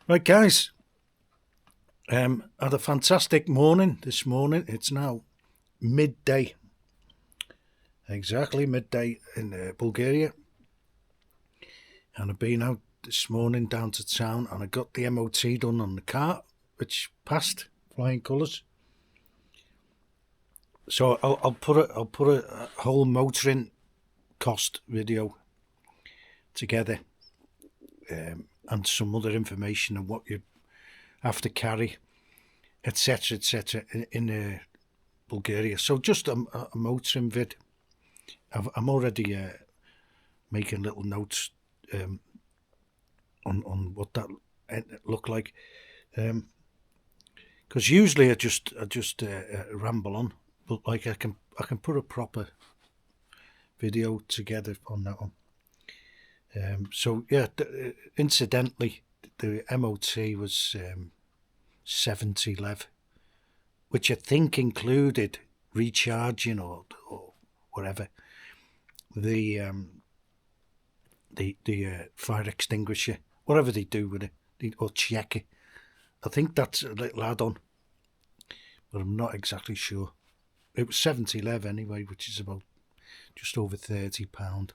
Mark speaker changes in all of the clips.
Speaker 1: Right, guys. Had a fantastic morning this morning. It's now midday, exactly midday in Bulgaria, and I've been out this morning down to town, and I got the MOT done on the car, which passed flying colours. So I'll put a whole motoring cost video together, and some other information on what you have to carry, etc., in Bulgaria. So just a motoring vid. I'm already making little notes on what that looked like, because usually I just ramble on, but like I can put a proper video together on that one. So yeah, incidentally, the MOT was 70 lev, which I think included recharging or whatever. The fire extinguisher, whatever they do with it, or check it. I think that's a little add-on, but I'm not exactly sure. It was 70 lev anyway, which is about just over £30.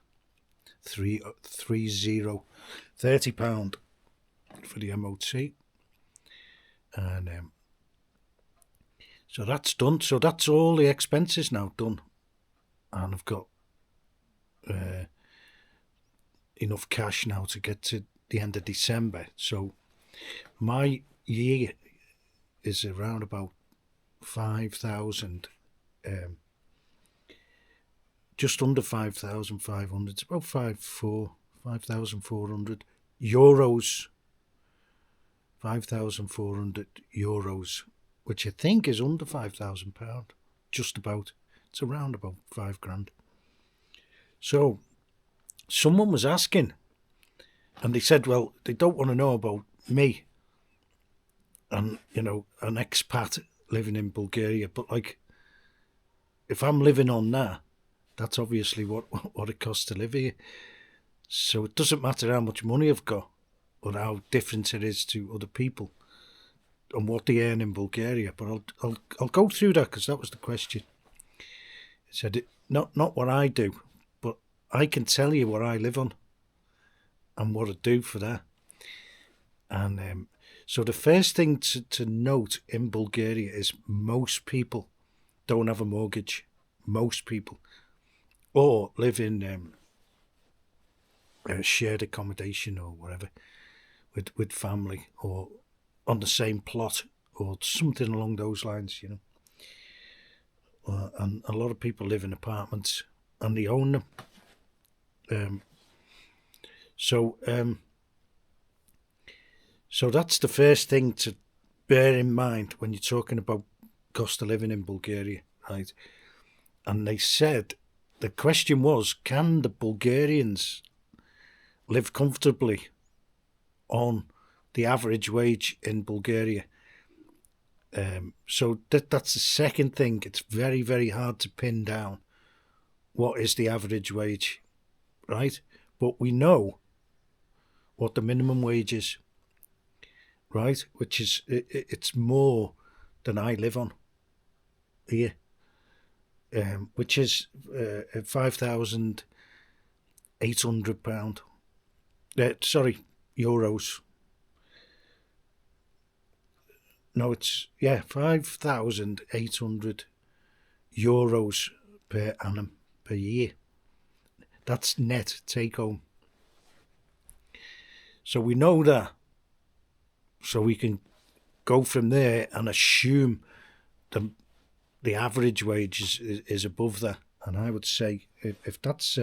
Speaker 1: 30 pound for the MOT, and so that's done. So that's all the expenses now done, and I've got enough cash now to get to the end of December. So my year is around about 5,000, just under 5,500. It's about 5,400 euros. 5,400 euros, which I think is under £5,000, just about. It's around about £5,000. So someone was asking, and they said, well, they don't want to know about me and, an expat living in Bulgaria, but like, if I'm living on that, that's obviously what it costs to live here. So it doesn't matter how much money I've got or how different it is to other people and what they earn in Bulgaria. But I'll go through that, because that was the question. It said not what I do, but I can tell you what I live on and what I do for that. And so the first thing to note in Bulgaria is most people don't have a mortgage. Most people, or live in shared accommodation or whatever with family, or on the same plot, or something along those lines, and a lot of people live in apartments and they own them. So that's the first thing to bear in mind when you're talking about cost of living in Bulgaria, right? And they said, the question was, can the Bulgarians live comfortably on the average wage in Bulgaria? So that's the second thing. It's very, very hard to pin down what is the average wage, right? But we know what the minimum wage is, right? Which is, it's more than I live on here, which is £5,800. Sorry, euros. No, it's 5,800 euros per annum per year. That's net take home. So we know that. So we can go from there and assume the average wage is above that. And I would say if that's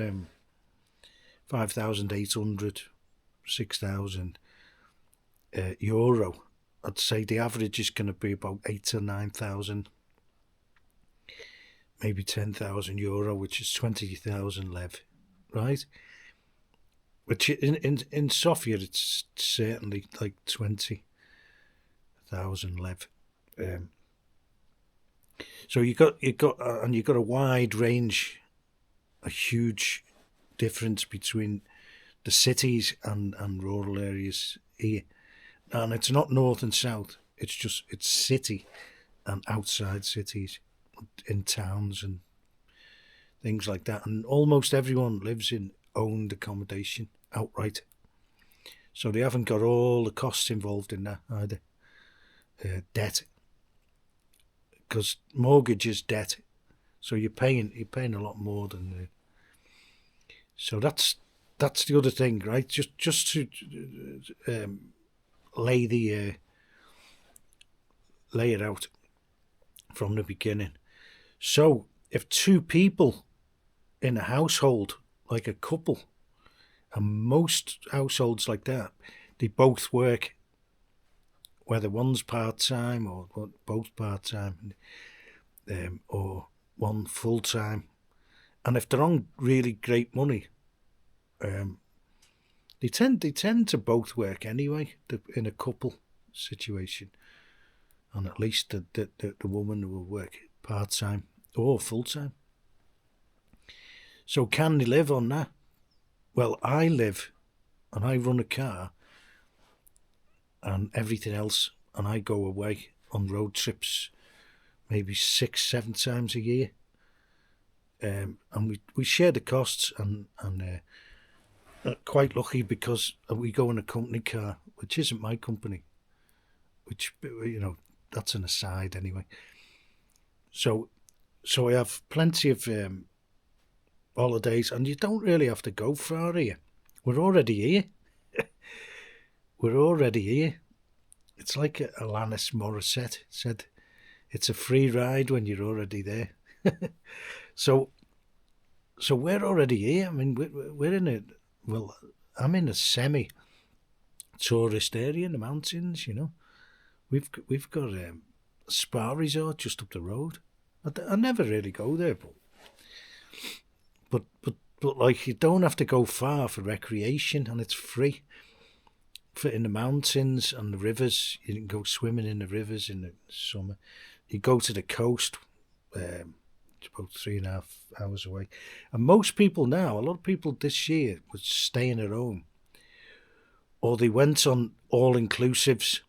Speaker 1: 5,800, 6,000 euro, I'd say the average is going to be about 8,000 to 9,000, maybe 10,000 euro, which is 20,000 lev, right? Which in Sofia, it's certainly like 20,000 lev. So you got a wide range, a huge difference between the cities and rural areas here. and it's not north and south. It's city and outside cities, in towns and things like that. And almost everyone lives in owned accommodation outright. So they haven't got all the costs involved in that either. Debt, because mortgage is debt, so you're paying a lot more than. So that's the other thing, right? Just to lay it out from the beginning. So if two people in a household, like a couple, and most households like that, they both work, whether one's part-time or both part-time, or one full-time, and if they're on really great money, they tend to both work anyway in a couple situation, and at least the woman will work part-time or full-time. So can they live on that? Well, I live and I run a car and everything else, and I go away on road trips maybe 6-7 times a year, and we share the costs, and quite lucky because we go in a company car, which isn't my company, which, that's an aside anyway. So I have plenty of holidays, and you don't really have to go far here. We're already here. We're already here. It's like Alanis Morissette said, it's a free ride when you're already there. So we're already here. I mean, we're in a, well, I'm in a semi-tourist area in the mountains, We've got a spa resort just up the road. I never really go there, but like, you don't have to go far for recreation, and it's free. In the mountains and the rivers, you can go swimming in the rivers in the summer. You go to the coast, it's about 3.5 hours away. And most people now, a lot of people this year were staying at home, or they went on all-inclusives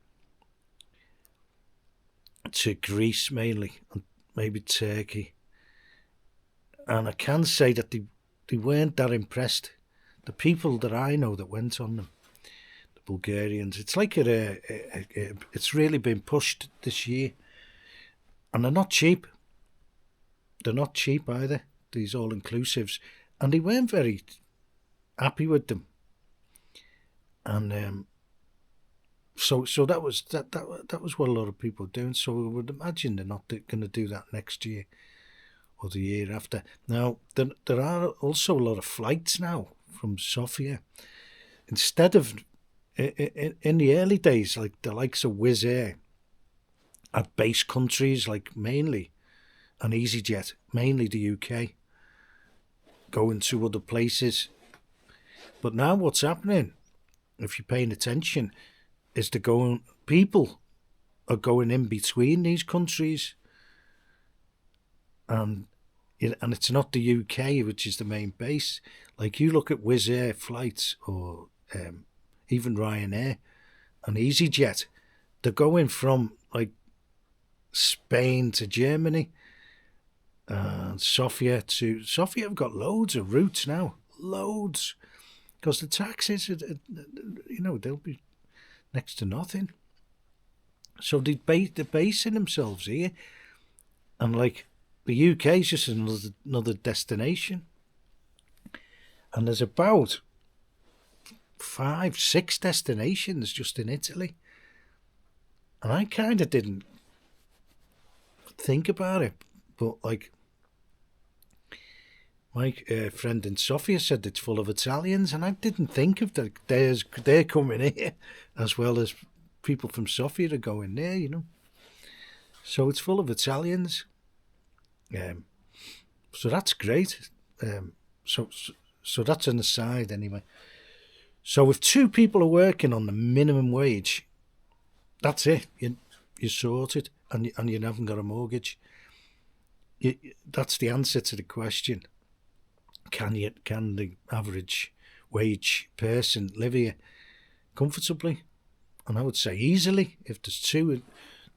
Speaker 1: to Greece mainly, and maybe Turkey. And I can say that they weren't that impressed. The people that I know that went on them, the Bulgarians, it's like it's really been pushed this year. And they're not cheap. They're not cheap either, these all-inclusives. And they weren't very happy with them. And so that was what a lot of people were doing. So we would imagine they're not going to do that next year or the year after. Now, there are also a lot of flights now from Sofia. Instead of, in the early days, like the likes of Wizz Air at base countries like mainly, and EasyJet, mainly the UK, going to other places. But now what's happening, if you're paying attention, is people are going in between these countries, and it's not the UK which is the main base. Like, you look at Wizz Air flights, or even Ryanair and EasyJet, they're going from like Spain to Germany, and Sofia have got loads of routes now, loads, because the taxes, they'll be next to nothing. So they're basing themselves here, and like, the UK is just another destination. And there's about 5-6 destinations just in Italy. And I kind of didn't think about it, but like, my friend in Sofia said it's full of Italians, and I didn't think of that. They're coming here, as well as people from Sofia are going there, So it's full of Italians. So that's great. So that's an aside anyway. So if two people are working on the minimum wage, that's it. You're sorted, and you haven't got a mortgage. That's the answer to the question. Can the average wage person live here comfortably And I would say easily, if there's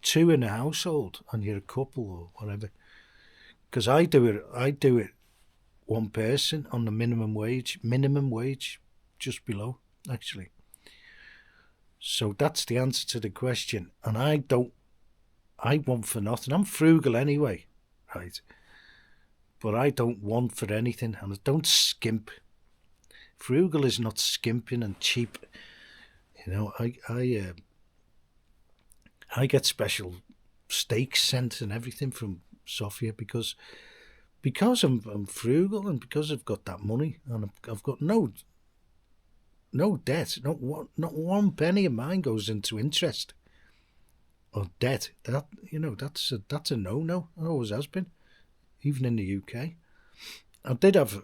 Speaker 1: two in a household and you're a couple or whatever, because I do it one person on the minimum wage, just below, actually. So that's the answer to the question. And I want for nothing. I'm frugal anyway, right? But I don't want for anything, and I don't skimp. Frugal is not skimping and cheap. You know, I get special steaks sent and everything from Sofia because I'm frugal and because I've got that money and I've got no debt. Not one penny of mine goes into interest or debt. That's a no. It always has been, even in the UK. I did have a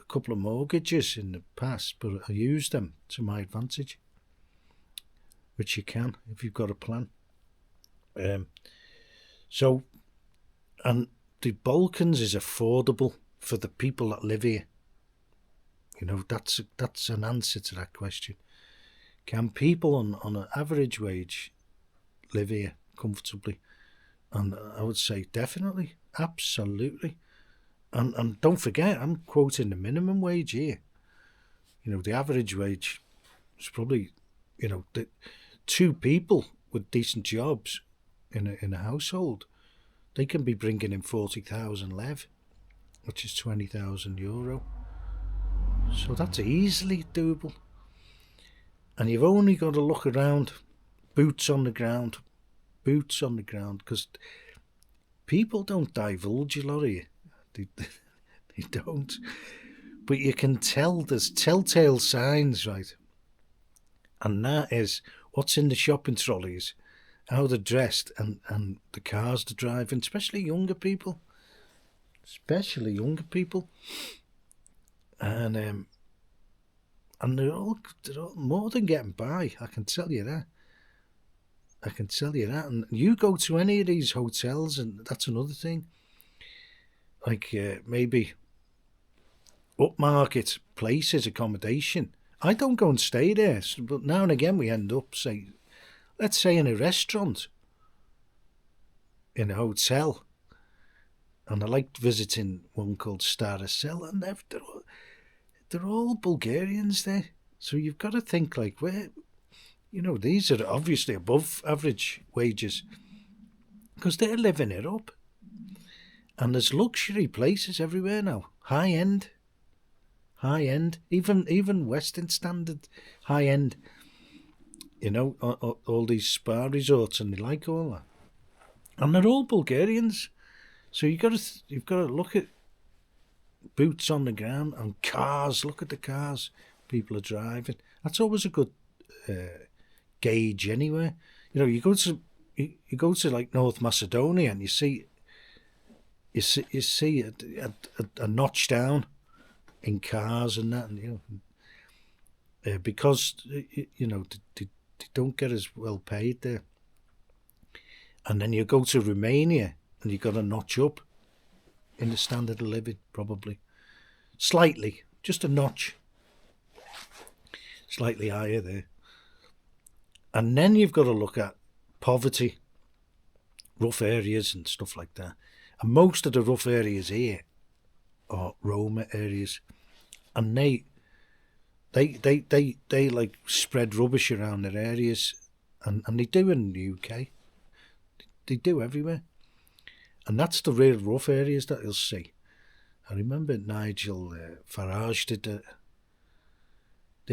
Speaker 1: couple of mortgages in the past, but I used them to my advantage, which you can if you've got a plan. So, and the Balkans is affordable for the people that live here. You know, that's an answer to that question. Can people on an average wage live here comfortably? And I would say definitely, absolutely. And don't forget, I'm quoting the minimum wage here. You know, the average wage is probably, the two people with decent jobs in a household, they can be bringing in 40,000 lev, which is €20,000. So that's easily doable. And you've only got to look around, boots on the ground, because people don't divulge a lot of you. They don't. But you can tell there's telltale signs, right? And that is what's in the shopping trolleys, how they're dressed, and the cars they're driving, especially younger people. And they're all more than getting by, I can tell you that. And you go to any of these hotels, and that's another thing. Like maybe upmarket places, accommodation. I don't go and stay there, but now and again we end up, let's say in a restaurant, in a hotel. And I liked visiting one called Staracel, and they're all Bulgarians there. So you've got to think like, where, these are obviously above average wages because they're living it up. And there's luxury places everywhere now, high end, even Western standard high end. All these spa resorts, and they like all that, and they're all Bulgarians. So you've got to look at boots on the ground and cars. Look at the cars people are driving. That's always a good gauge anyway. You go to like North Macedonia and you see a notch down in cars and that, and because they don't get as well paid there. And then you go to Romania and you got a notch up in the standard of living, probably slightly, just a notch, slightly higher there. And then you've got to look at poverty, rough areas and stuff like that. And most of the rough areas here are Roma areas, and they like spread rubbish around their areas, and they do in the UK. They do everywhere. And that's the real rough areas that you'll see. I remember Nigel Farage did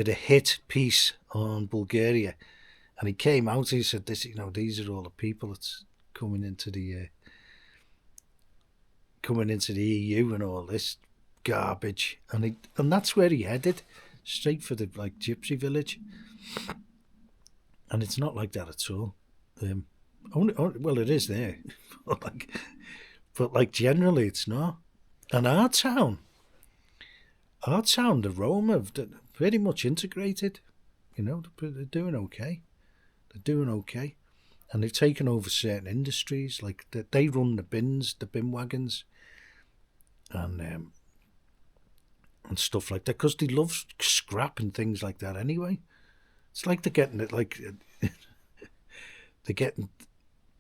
Speaker 1: a hit piece on Bulgaria, and he came out, he said, these are all the people that's coming into the EU and all this garbage, and that's where he headed, straight for the gypsy village. And it's not like that at all. Well, it is there, but generally it's not. And our town, the Roma, have pretty much integrated. They're doing okay. And they've taken over certain industries, like they run the bin wagons, and stuff like that, because they love scrap and things like that anyway. It's like they're getting it, They're getting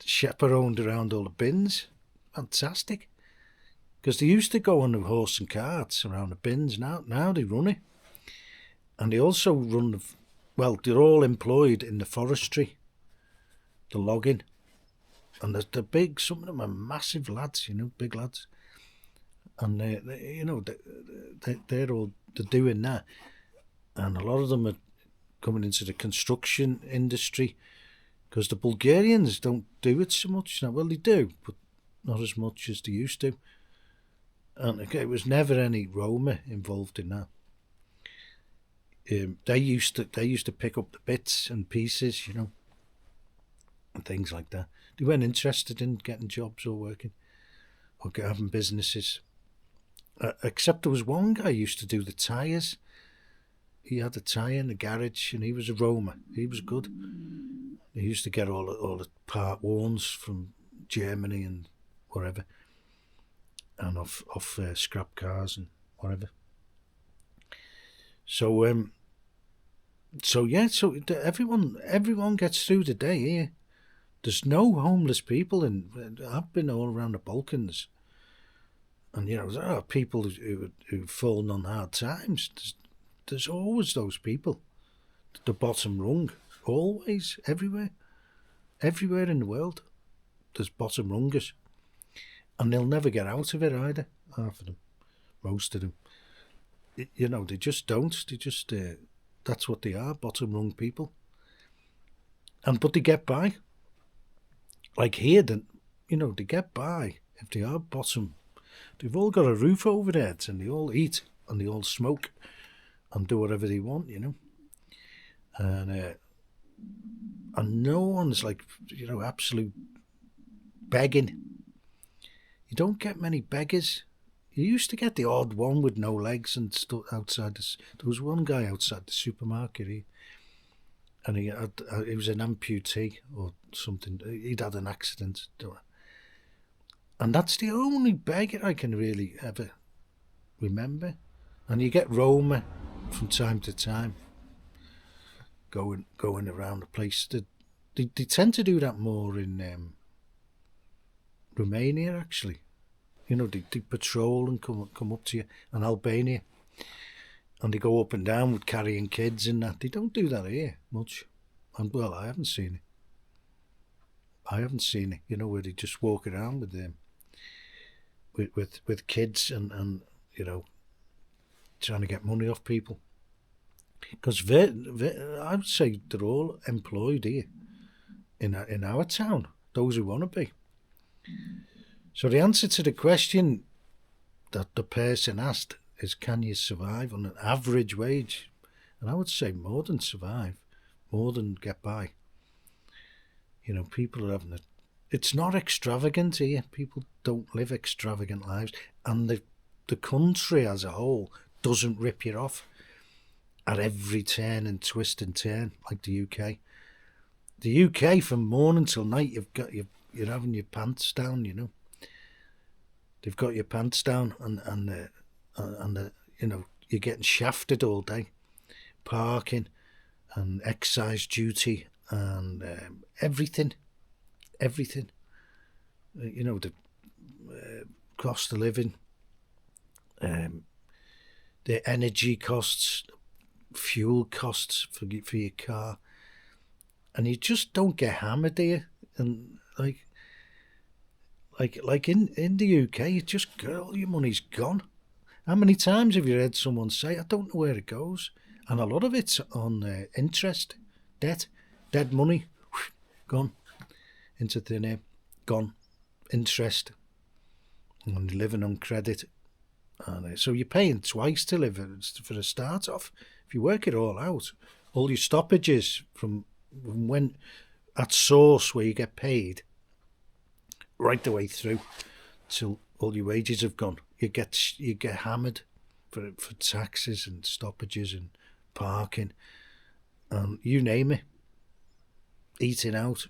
Speaker 1: chaperoned around all the bins. Fantastic. Because they used to go on the horse and carts around the bins. Now they run it. And they also run, they're all employed in the forestry, the logging. And they're big, some of them are massive lads, big lads. And they're doing that. And a lot of them are coming into the construction industry, because the Bulgarians don't do it so much now. Well, they do, but not as much as they used to. And it was never any Roma involved in that. They used to pick up the bits and pieces, and things like that. They weren't interested in getting jobs or working or having businesses. Except there was one guy who used to do the tyres. He had a tyre in the garage, and he was a Roma. He was good. He used to get all the part warns from Germany and wherever, and off scrap cars and whatever. So everyone gets through the day here. There's no homeless people, I've been all around the Balkans, and there are people who've fallen on hard times. There's always those people, the bottom rung, always, everywhere in the world. There's bottom rungers, and they'll never get out of it either. Half of them, most of them. They just don't. They just that's what they are, bottom rung people. But they get by. Like here, they get by if they are bottom. They've all got a roof over their heads, and they all eat, and they all smoke, and do whatever they want, and no one's like, absolute begging. You don't get many beggars. You used to get the odd one with no legs and stuff outside this. There was one guy outside the supermarket, and he was an amputee or something. He'd had an accident, and that's the only beggar I can really ever remember. And you get Roma from time to time going around the place. They tend to do that more in Romania, actually. They patrol and come up to you, and Albania, and they go up and down with carrying kids and that. They don't do that here much, and I haven't seen it. Where they just walk around with them, with kids and trying to get money off people. Because I would say they're all employed here in our town, those who want to be. So the answer to the question that the person asked is, can you survive on an average wage? And I would say more than survive, more than get by. People are having it's not extravagant here. People don't live extravagant lives. And the country as a whole doesn't rip you off at every turn and twist and turn like the UK. The UK, from morning till night, you're having your pants down, They've got your pants down, and you're getting shafted all day. Parking and excise duty and everything. The cost of living, the energy costs, fuel costs for your car, and you just don't get hammered here. And like in the UK, you just get all your money's gone. How many times have you heard someone say, I don't know where it goes? And a lot of it's on interest, debt, dead money, gone into thin air, gone, interest, and you're living on credit. And so you're paying twice to live for a start off. If you work it all out, all your stoppages from when at source where you get paid, right the way through till all your wages have gone. You get hammered for taxes and stoppages and parking, and you name it, eating out,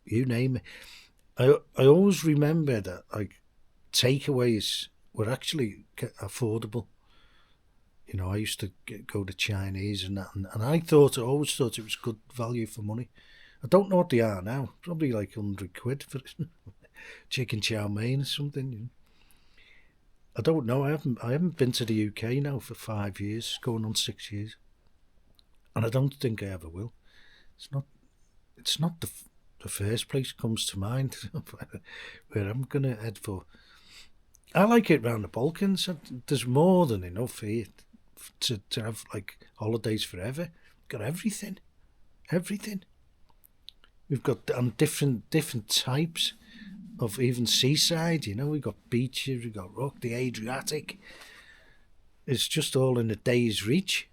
Speaker 1: you name it. I always remember that takeaways were actually affordable. I used to go to Chinese and that, and I always thought it was good value for money. I don't know what they are now. Probably like £100 for chicken chow mein or something. You know. I don't know. I haven't been to the UK now for 5 years, going on 6 years, and I don't think I ever will. It's not the first place comes to mind where I'm gonna head for. I like it round the Balkans. There's more than enough here to have like holidays forever. Got everything. We've got different types of even seaside. You know, we've got beaches, we've got rock, the Adriatic. It's just all in a day's reach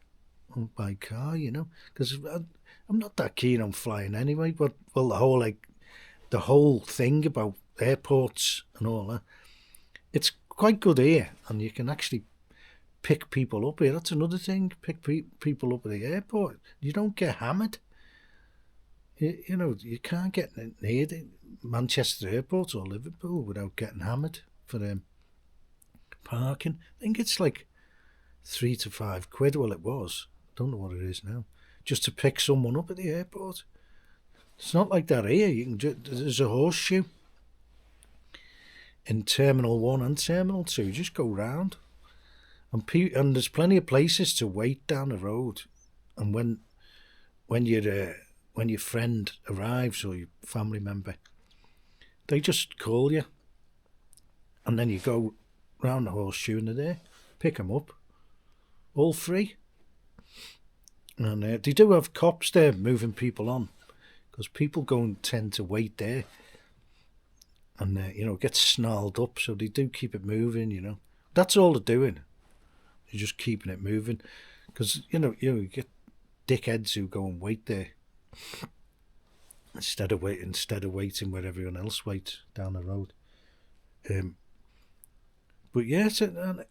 Speaker 1: by car. You know, because I'm not that keen on flying anyway. But well, the whole thing about airports and all that, it's quite good here, and you can actually pick people up here. That's another thing. Pick people up at the airport. You don't get hammered. You know, you can't get near the Manchester Airport or Liverpool without getting hammered for parking. I think it's like £3 to £5. Well, it was. I don't know what it is now. Just to pick someone up at the airport. It's not like that here. There's a horseshoe in Terminal 1 and Terminal 2. Just go round. And there's plenty of places to wait down the road. And when your friend arrives or your family member, they just call you, and then you go round the horseshoe and they're there, pick them up, all free. And they do have cops there moving people on, because people go and tend to wait there, and get snarled up. So they do keep it moving. You know, that's all they're doing. They're just keeping it moving, because you get dickheads who go and wait there instead of waiting where everyone else waits down the road. But yes, the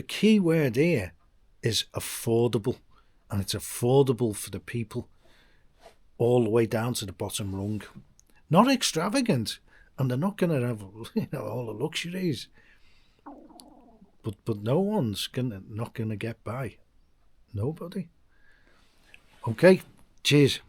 Speaker 1: key word here is affordable, and it's affordable for the people all the way down to the bottom rung. Not extravagant, and they're not going to have all the luxuries. But no one's not gonna get by. Nobody. Okay, cheers.